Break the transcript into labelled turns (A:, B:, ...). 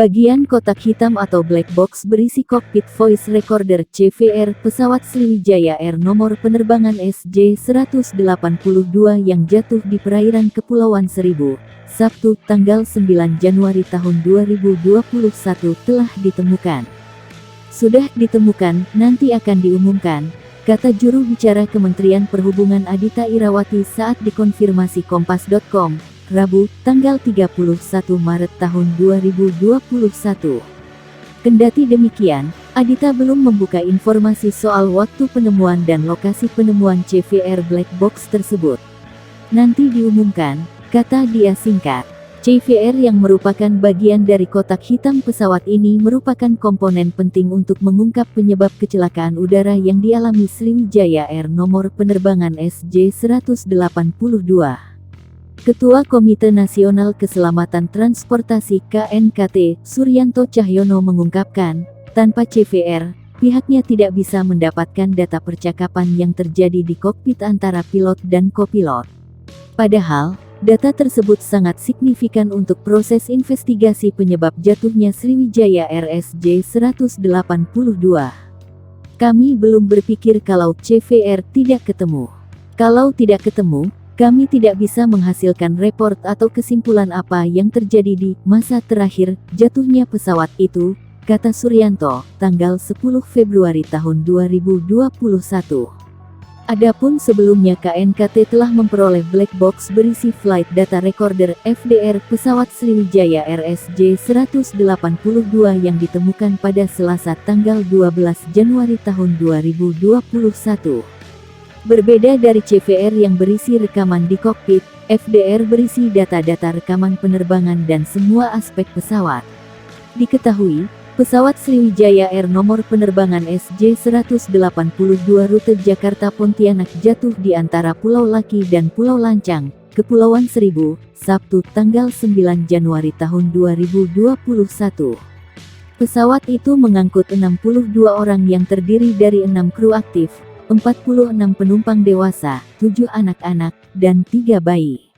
A: Bagian kotak hitam atau black box berisi kokpit voice recorder CVR pesawat Sriwijaya Air nomor penerbangan SJ182 yang jatuh di perairan Kepulauan Seribu, Sabtu, tanggal 9 Januari tahun 2021 telah ditemukan. Sudah ditemukan, nanti akan diumumkan, kata juru bicara Kementerian Perhubungan Adhita Irawati saat dikonfirmasi Kompas.com. Rabu, tanggal 31 Maret tahun 2021. Kendati demikian, Adhita belum membuka informasi soal waktu penemuan dan lokasi penemuan CVR black box tersebut. Nanti diumumkan, kata dia singkat. CVR yang merupakan bagian dari kotak hitam pesawat ini merupakan komponen penting untuk mengungkap penyebab kecelakaan udara yang dialami Sriwijaya Air nomor penerbangan SJ182. Ketua Komite Nasional Keselamatan Transportasi KNKT, Suryanto Cahyono mengungkapkan, tanpa CVR, pihaknya tidak bisa mendapatkan data percakapan yang terjadi di kokpit antara pilot dan kopilot. Padahal, data tersebut sangat signifikan untuk proses investigasi penyebab jatuhnya Sriwijaya Air SJ182. Kami belum berpikir kalau CVR tidak ketemu. Kalau tidak ketemu, kami tidak bisa menghasilkan report atau kesimpulan apa yang terjadi di masa terakhir jatuhnya pesawat itu, kata Suryanto, tanggal 10 Februari tahun 2021. Adapun sebelumnya KNKT telah memperoleh black box berisi flight data recorder FDR pesawat Sriwijaya Air SJ182 yang ditemukan pada Selasa tanggal 12 Januari tahun 2021. Berbeda dari CVR yang berisi rekaman di kokpit, FDR berisi data-data rekaman penerbangan dan semua aspek pesawat. Diketahui, pesawat Sriwijaya Air nomor penerbangan SJ182 rute Jakarta-Pontianak jatuh di antara Pulau Laki dan Pulau Lancang, Kepulauan Seribu, Sabtu tanggal 9 Januari tahun 2021. Pesawat itu mengangkut 62 orang yang terdiri dari 6 kru aktif, 46 penumpang dewasa, 7 anak-anak, dan 3 bayi.